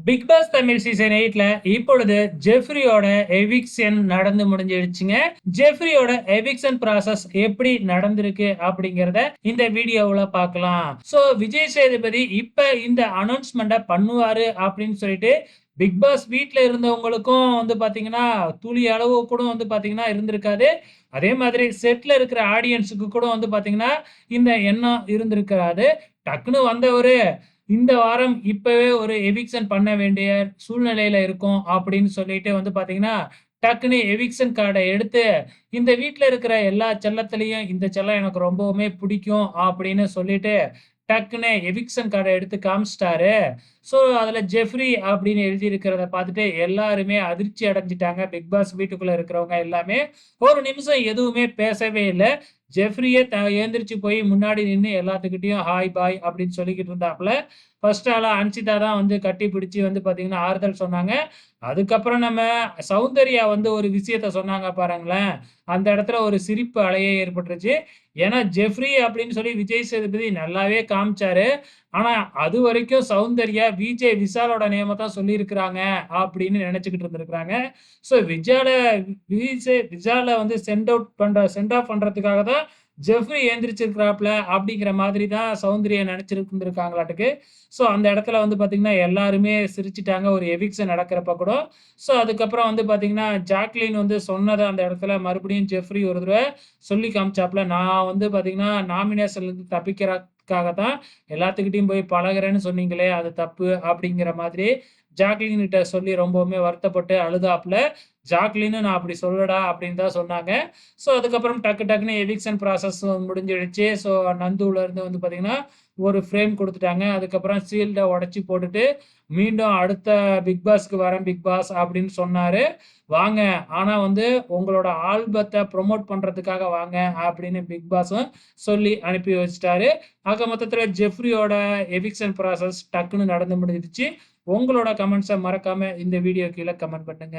Big pass Tamil season 8ல இப்பொழுது ஜெஃப்ரியோட eviction நடந்து முடிஞ்சிடுச்சுங்க. ஜெஃப்ரியோட eviction process எப்படி நடந்திருக்கு அப்படிங்கறத இந்த வீடியோவுல பார்க்கலாம். சோ விஜய் சேதுபதி இப்ப இந்த அனௌன்ஸ்மெண்ட பண்ணுவாரு அப்படின்னு சொல்லிட்டு பிக் பாஸ் வீட்ல இருந்தவங்களுக்கும் பாத்தீங்கன்னா துளி அளவு கூட பாத்தீங்கன்னா இருந்திருக்காது. அதே மாதிரி செட்ல இருக்கிற ஆடியன்ஸுக்கு கூட பாத்தீங்கன்னா இந்த எண்ணம் இருந்திருக்காது. டக்குன்னு வந்தவரு இந்த வாரம் இப்பவே ஒரு எவிக்ஷன் பண்ண வேண்டிய சூழ்நிலையில இருக்கோம் அப்படின்னு சொல்லிட்டு பாத்தீங்கன்னா, டக்குன்னு எவிக்ஷன் கார்ட எடுத்து, இந்த வீட்ல இருக்கிற எல்லா செல்லத்திலயும் இந்த செல்லம் எனக்கு ரொம்பவுமே பிடிக்கும் அப்படின்னு சொல்லிட்டு, டக்குன்னு எவிக்ஷன் கார்ட எடுத்து காமிச்சிட்டாரு. ஸோ, அதுல ஜெஃப்ரி அப்படின்னு எழுதியிருக்கிறத பார்த்துட்டு எல்லாருமே அதிர்ச்சி அடைஞ்சுட்டாங்க. பிக் பாஸ் வீட்டுக்குள்ள இருக்கிறவங்க எல்லாமே. ஒரு நிமிஷம் எதுவுமே பேசவே இல்ல. ஜெஃப்ரியே எந்திரிச்சு போய் முன்னாடி நின்னு எல்லாத்துக்கிட்டயும் ஹாய், பாய் அப்படின்னு சொல்லிக்கிட்டு இருந்தாப்ல. ஃபர்ஸ்ட் ஆளா அன்சிதா தான் கட்டி பிடிச்சு பார்த்தீங்கன்னா, ஆறுதல் சொன்னாங்க. அதுக்கப்புறம் நம்ம சௌந்தர்யா ஒரு விஷயத்த சொன்னாங்க பாருங்களேன். அந்த இடத்துல ஒரு சிரிப்பு அலையே ஏற்பட்டுருச்சு. ஏன்னா, ஜெஃப்ரி அப்படின்னு சொல்லி விஜய் சேதுபதி நல்லாவே காமிச்சாரு. ஆனா, அதுவரைக்கும் சௌந்தர்யா விஜே விஷாலோட நேம தான் சொல்லியிருக்கிறாங்க அப்படின்னு நெனச்சுக்கிட்டு இருந்திருக்கிறாங்க. ஸோ விஷால சென்ட் ஆஃப் பண்றதுக்காக தான் ஜெஃப்ரி எந்திரிச்சிருக்கிறாப்ல அப்படிங்கிற மாதிரி தான் சௌந்தர்யா நெனச்சிருந்திருக்காங்களாட்டுக்கு. ஸோ அந்த இடத்துல பார்த்தீங்கன்னா, எல்லாருமே சிரிச்சுட்டாங்க ஒரு எவிக்ஷன் நடக்கிறப்ப கூட. ஸோ அதுக்கப்புறம் பார்த்தீங்கன்னா, ஜாக்லின் சொன்னத அந்த இடத்துல மறுபடியும் ஜெஃப்ரி ஒரு தடவ சொல்லி காமிச்சாப்ல. நான் பார்த்தீங்கன்னா, நாமினேஷன்லருந்து தப்பிக்கிறதுக்காக தான் எல்லாத்துக்கிட்டயும் போய் பழகுறேன்னு சொன்னீங்களே, அது தப்பு அப்படிங்கிற மாதிரி ஜாக்லின் கிட்ட சொல்லி ரொம்பவுமே வருத்தப்பட்டு அழுதாப்ல. ஜாக்லினும் நான் அப்படி சொல்லடா அப்படின்னு தான் சொன்னாங்க. ஸோ அதுக்கப்புறம் டக்குன்னு எவிக்ஷன் ப்ராசஸ் முடிஞ்சிடுச்சு. ஸோ நந்துல இருந்து பார்த்தீங்கன்னா, ஒரு ஃப்ரேம் குடுத்துட்டாங்க. அதுக்கப்புறம் ஷீல்ட உடைச்சு போட்டுட்டு, மீண்டும் அடுத்த பிக் பாஸ்க்கு வரேன் பிக் பாஸ் அப்படின்னு சொன்னாரு. வாங்க, ஆனா உங்களோட ஆல்பத்த ப்ரமோட் பண்றதுக்காக வாங்க அப்படின்னு பிக் பாஸும் சொல்லி அனுப்பி வச்சுட்டாரு. ஆக மொத்தத்துல ஜெஃப்ரியோட எவிக்ஷன் ப்ராசஸ் டக்குன்னு நடந்து முடிஞ்சிடுச்சு. உங்களோட கமெண்ட்ஸ மறக்காம இந்த வீடியோ கீழ கமெண்ட் பண்ணுங்க.